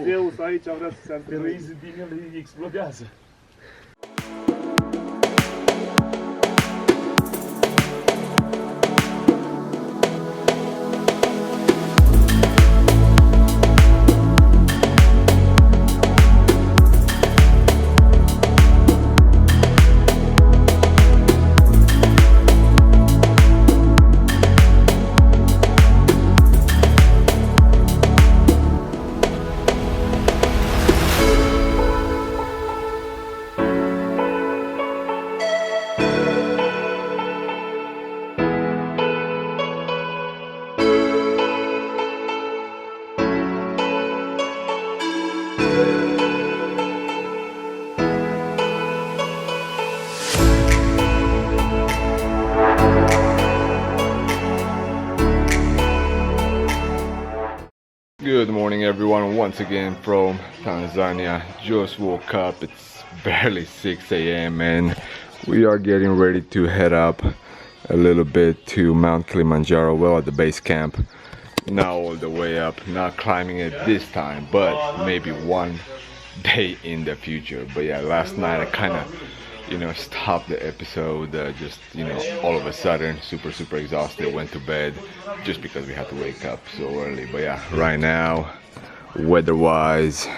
Zeus aici vrea să se antreneze din el, îi explodează. Good morning everyone, once again from Tanzania. Just woke up, it's barely 6 a.m. and we are getting ready to head up a little bit to Mount Kilimanjaro, well at the base camp. Not all the way up, not climbing it this time, but maybe one day in the future. But yeah, last night I kind of stopped the episode just all of a sudden, super exhausted, went to bed just because we had to wake up so early. But yeah, right now weather wise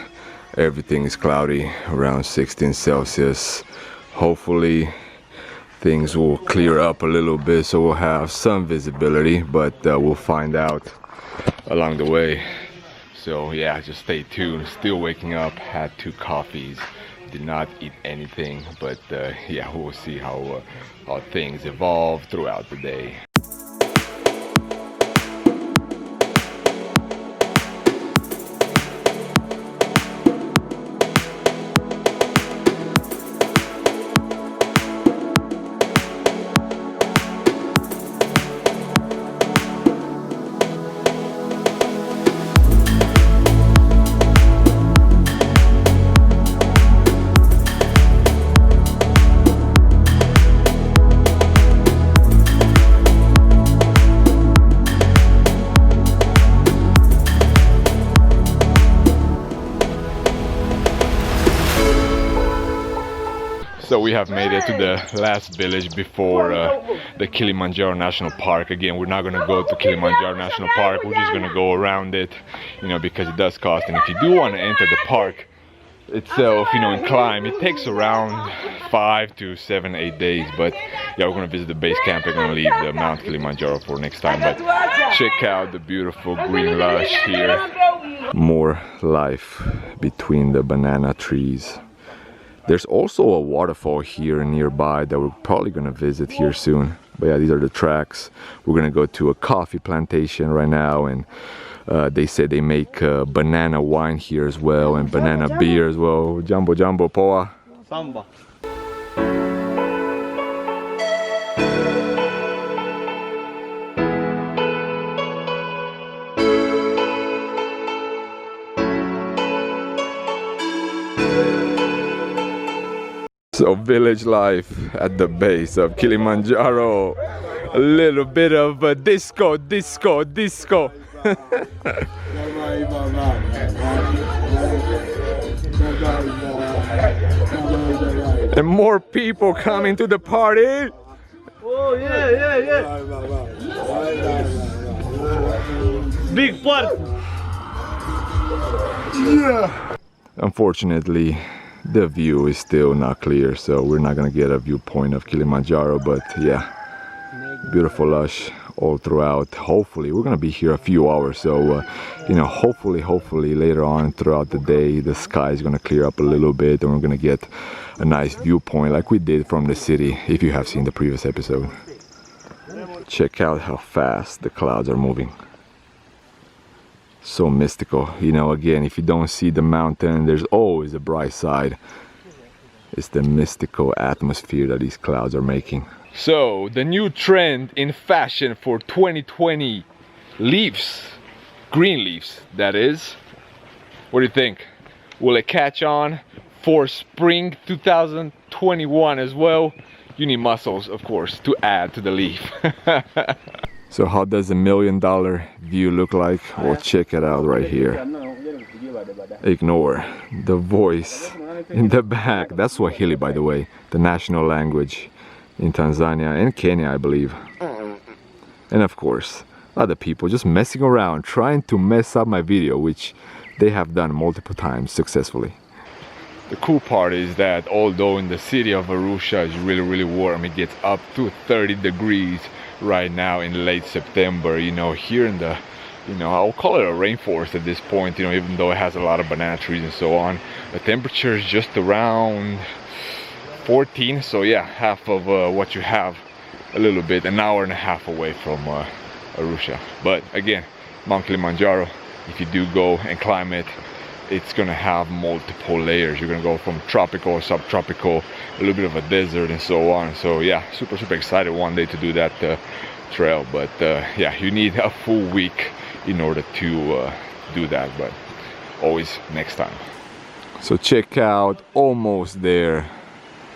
everything is cloudy, around 16 Celsius. Hopefully things will clear up a little bit so we'll have some visibility, but we'll find out along the way. So yeah, just stay tuned. Still waking up, had 2 coffees, did not eat anything, but yeah, we'll see how things evolve throughout the day. So we have made it to the last village before the Kilimanjaro National Park. Again, we're not going to go to Kilimanjaro National Park, we're just going to go around it, because it does cost. And if you do want to enter the park itself, and climb, it takes around 5 to 7, 8 days. But yeah, we're going to visit the base camp. We're going to leave the Mount Kilimanjaro for next time. But check out the beautiful green lush here. More life between the banana trees. There's also a waterfall here nearby that we're probably gonna visit here soon. But yeah, these are the tracks. We're gonna go to a coffee plantation right now, and they say they make banana wine here as well, and banana beer as well. Jambo jambo poa. Samba. So village life at the base of Kilimanjaro. A little bit of a disco. And more people coming to the party. Oh yeah. Big party. Yeah. Unfortunately, the view is still not clear, so we're not gonna get a viewpoint of Kilimanjaro, but yeah, beautiful lush all throughout. Hopefully we're gonna be here a few hours, so hopefully later on throughout the day the sky is gonna clear up a little bit and we're gonna get a nice viewpoint like we did from the city, if you have seen the previous episode. Check out how fast the clouds are moving. So mystical, again, if you don't see the mountain, there's always a bright side. It's the mystical atmosphere that these clouds are making. So the new trend in fashion for 2020, leaves, green leaves that is. What do you think? Will it catch on for spring 2021 as well? You need mussels, of course, to add to the leaf. So how does $1 million view look like? Well, check it out right here. Ignore the voice in the back. That's Swahili, by the way, the national language in Tanzania and Kenya, I believe. And of course, other people just messing around, trying to mess up my video, which they have done multiple times successfully. The cool part is that although in the city of Arusha is really warm, it gets up to 30 degrees right now in late September. You know, here in the, you know, I'll call it a rainforest at this point, you know, even though it has a lot of banana trees and so on. The temperature is just around 14, so yeah, half of what you have, a little bit, an hour and a half away from Arusha. But again, Mount Kilimanjaro, if you do go and climb it, it's gonna have multiple layers. You're gonna go from tropical, subtropical, a little bit of a desert and so on. So yeah, super excited one day to do that trail. But yeah, you need a full week in order to do that, but always next time. So check out, almost there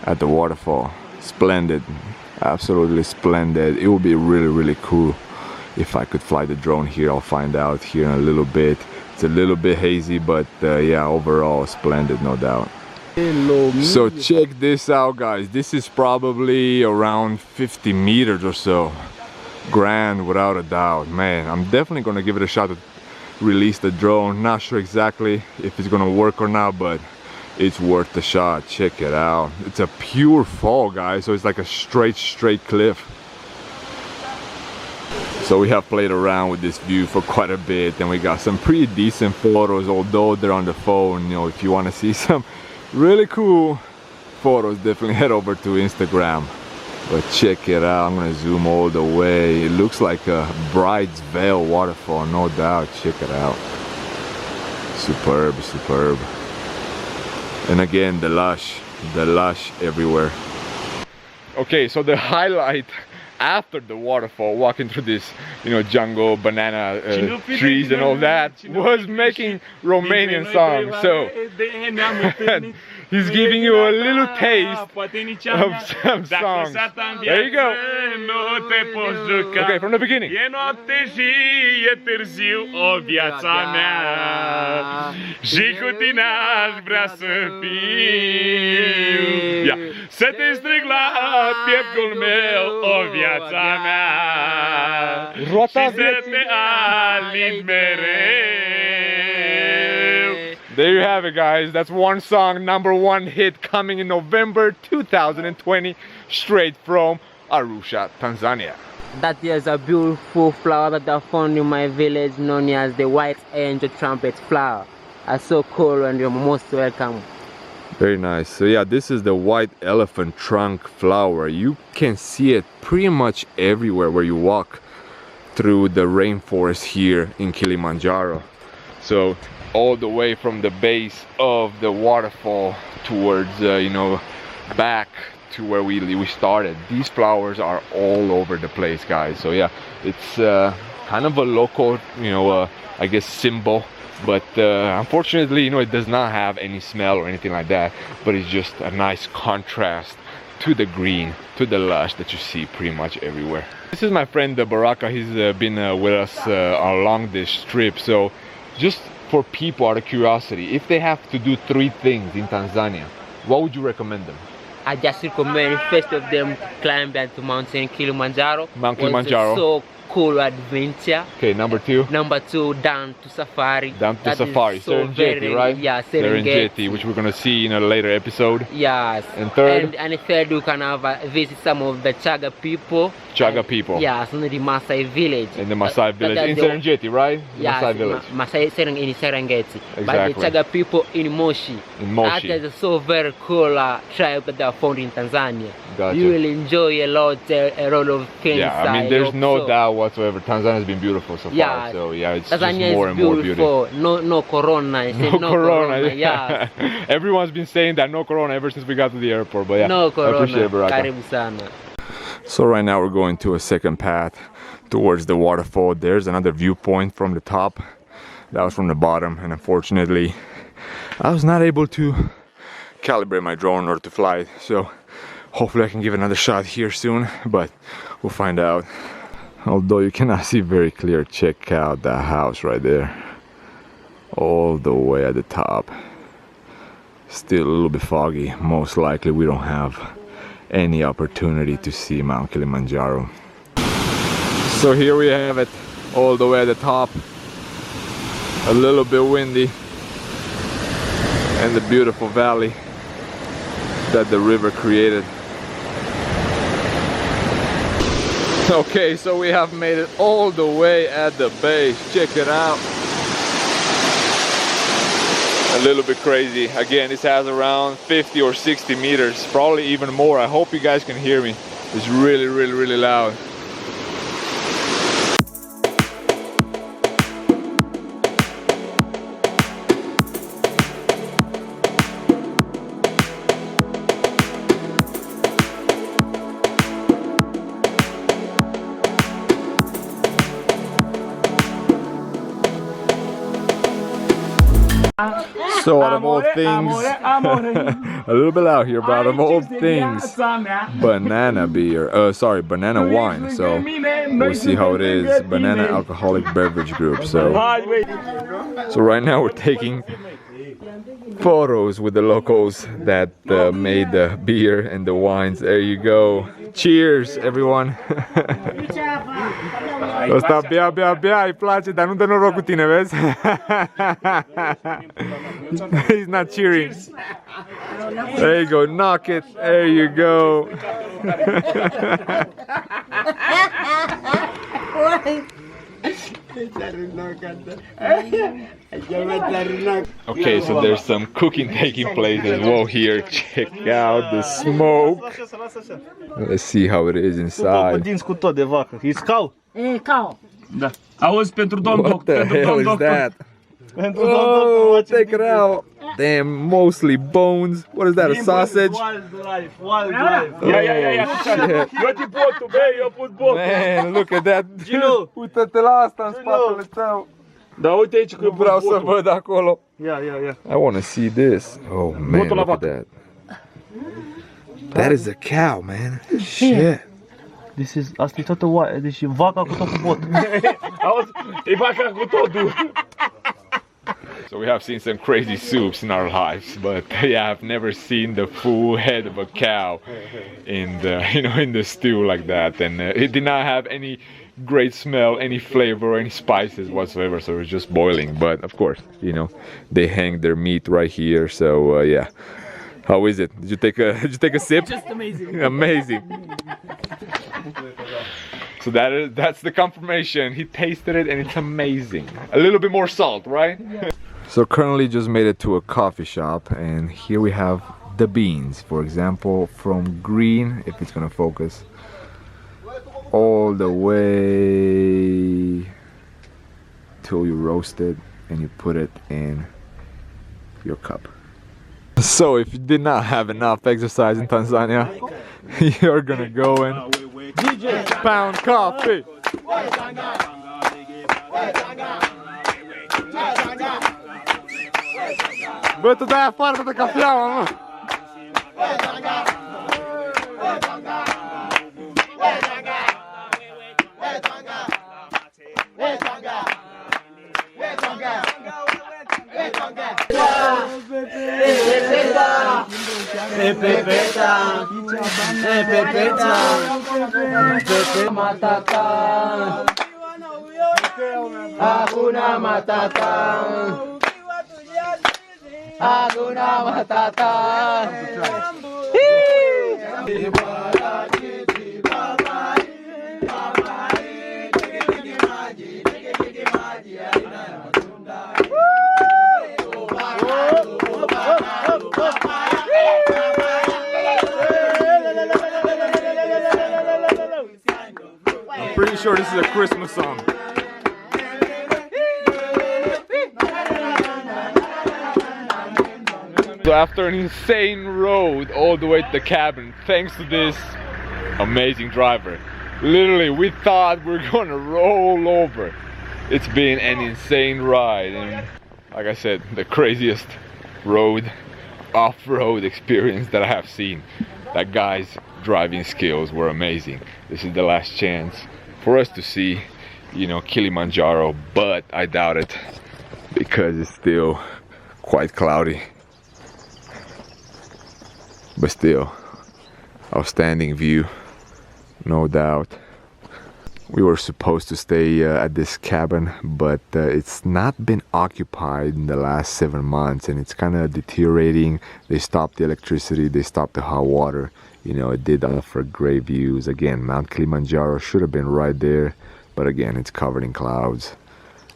at the waterfall. Splendid, absolutely splendid. It would be really cool if I could fly the drone here. I'll find out here in a little bit. It's a little bit hazy, but yeah, overall splendid, no doubt. So check this out, guys. This is probably around 50 meters or so. Grand, without a doubt. Man, I'm definitely gonna give it a shot to release the drone. Not sure exactly if it's gonna work or not, but it's worth the shot. Check it out. It's a pure fall, guys, so it's like a straight cliff. So we have played around with this view for quite a bit, and we got some pretty decent photos, although they're on the phone. You know, if you want to see some really cool photos, definitely head over to Instagram. But check it out. I'm gonna zoom all the way. It looks like a Bride's Veil waterfall, no doubt. Check it out. Superb. And again, the lush everywhere. Okay, so the highlight after the waterfall, walking through this, you know, jungle, banana trees and all that, was making Romanian songs. So he's giving you a little taste of some songs. There you go. Okay, from the beginning. Yeah. Să te strig la pieptul meu, o viața mea, și să te alin mereu. There you have it, guys. That's one song, #1 hit coming in November 2020, straight from Arusha, Tanzania. That is a beautiful flower that I found in my village, known as the white angel trumpet flower. It's so cool, and you're most welcome. Very nice. So yeah, this is the white elephant trunk flower. You can see it pretty much everywhere where you walk through the rainforest here in Kilimanjaro. So all the way from the base of the waterfall towards you know, back to where we started. These flowers are all over the place, guys. So yeah, it's kind of a local, you know, I guess symbol. But unfortunately, you know, it does not have any smell or anything like that, but it's just a nice contrast to the green, to the lush that you see pretty much everywhere. This is my friend Baraka. He's been with us along this trip. So just for people, out of curiosity, if they have to do 3 things in Tanzania, what would you recommend them? I just recommend first of them climb back to Mountain Kilimanjaro. Mount Kilimanjaro. So cool adventure. Okay, number 2. Number 2, down to safari. Down to safari, so Serengeti, right? Yeah, Serengeti, which we're gonna see in a later episode. Yes. And third? And third, you can have visit some of the Chaga people. Chaga people. Yes, in the Maasai village. In the Maasai village, in Serengeti, right? Yes, Maasai village. Maasai in Serengeti. Exactly. But the Chaga people in Moshi. In Moshi. That is so very cool tribe that they are found in Tanzania. Gotcha. You will enjoy a lot of things. Yeah, I mean, there's no doubt whatsoever. Tanzania has been beautiful so far. So yeah, it's Tanzania just more and more beautiful. No corona. No corona. Yeah. Everyone's been saying that no corona ever since we got to the airport. But yeah, no corona. I appreciate it, Baraka. Karibu sana. So right now we're going to a second path towards the waterfall. There's another viewpoint from the top. That was from the bottom, and unfortunately I was not able to calibrate my drone or to fly it. So hopefully I can give another shot here soon, but we'll find out. Although you cannot see very clear, check out that house right there. All the way at the top. Still a little bit foggy. Most likely we don't have any opportunity to see Mount Kilimanjaro. So here we have it, all the way at the top. A little bit windy. And the beautiful valley that the river created. Okay, so we have made it all the way at the base. Check it out. A little bit crazy. Again, this has around 50 or 60 meters, probably even more. I hope you guys can hear me. It's really, really, really loud. So out of all things, a little bit out here, but out of all things, banana beer, sorry, banana wine. So we'll see how it is. Banana alcoholic beverage group. So right now we're taking photos with the locals that made the beer and the wines. There you go. Cheers, everyone. Ăsta bea, îi place, dar nu dă noroc cu tine, vezi? He's not cheering. There you go, knock it. There you go. Okay, so there's some cooking taking place as well here. Check out the smoke. Let's see how it is inside. Cu tot de vacă. It's cow? Cow. Da. Auzi, pentru domn What the hell is that? Oh, take it out. Damn, mostly bones. What is that, a sausage? Wild life. Ia. Eu te botul, băi, eu put botul. Man, look at that. Uită-te la asta în spatele tău. Da, uite aici că eu Vreau să văd acolo. Ia. I want to see this. Oh man, look at that. That is a cow, man. Shit. Asta e toată oaia, deci vaca cu totul botul. Auzi, e vaca cu totul. So we have seen some crazy soups in our lives, but yeah, I've never seen the full head of a cow in the, in the stew like that. And it did not have any great smell, any flavor, any spices whatsoever. So it was just boiling. But of course, they hang their meat right here. So yeah. How is it? Did you take a sip? Just amazing. Amazing. So that's the confirmation. He tasted it and it's amazing. A little bit more salt, right? Yeah. So currently just made it to a coffee shop, and here we have the beans, for example, from green, if it's gonna focus, all the way till you roast it and you put it in your cup. So if you did not have enough exercise in Tanzania, you're gonna go and pound coffee. Bă, tu dai afară de cafeaua, mă! Matata, Hakuna Matata, Hakuna Matata. I'm pretty sure this is a Christmas song. So after an insane road all the way to the cabin, thanks to this amazing driver, literally we thought we were gonna roll over. It's been an insane ride, and like I said, the craziest off-road experience that I have seen. That guy's driving skills were amazing. This is the last chance for us to see, you know, Kilimanjaro, but I doubt it because it's still quite cloudy. But still, outstanding view, no doubt. We were supposed to stay at this cabin, but it's not been occupied in the last 7 months, and it's kind of deteriorating. They stopped the electricity, they stopped the hot water. You know, it did offer great views. Again, Mount Kilimanjaro should have been right there, but again, it's covered in clouds.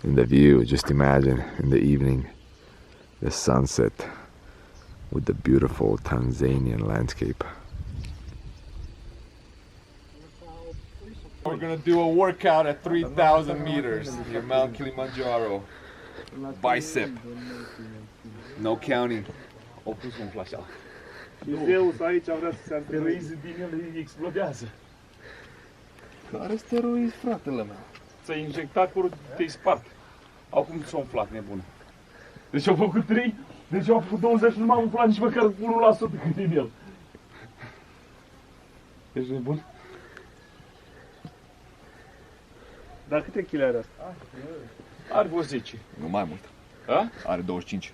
And the view, just imagine in the evening, the sunset with the beautiful Tanzanian landscape. We're gonna do a workout at 3,000 meters near Mount Kilimanjaro. Bicep. No counting. Zeus aici vrea să se antreneze din el, îi explodează. Care steroizi, fratele meu? Ți-ai injectat curul, te-ai spart. Acum s-a umflat nebun. Deci au făcut 3, deci au făcut 20 și nu m-am umflat nici măcar 1% cât din el. Ești nebun? Dar câte kg are asta? Are vreo 10. Nu mai mult. A? Are 25.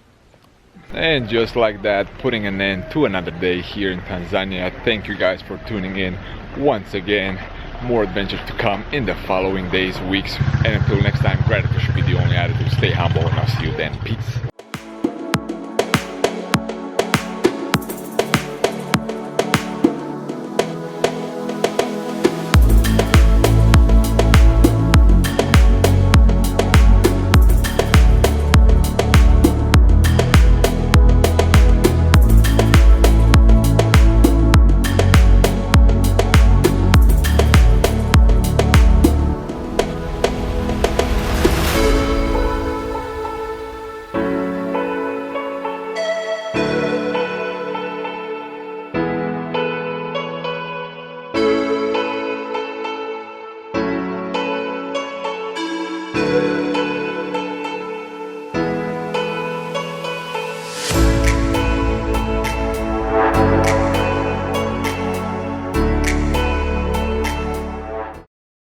And just like that, putting an end to another day here in Tanzania. Thank you guys for tuning in once again. More adventures to come in the following days, weeks, and until next time, gratitude should be the only attitude. Stay humble, and I'll see you then. Peace.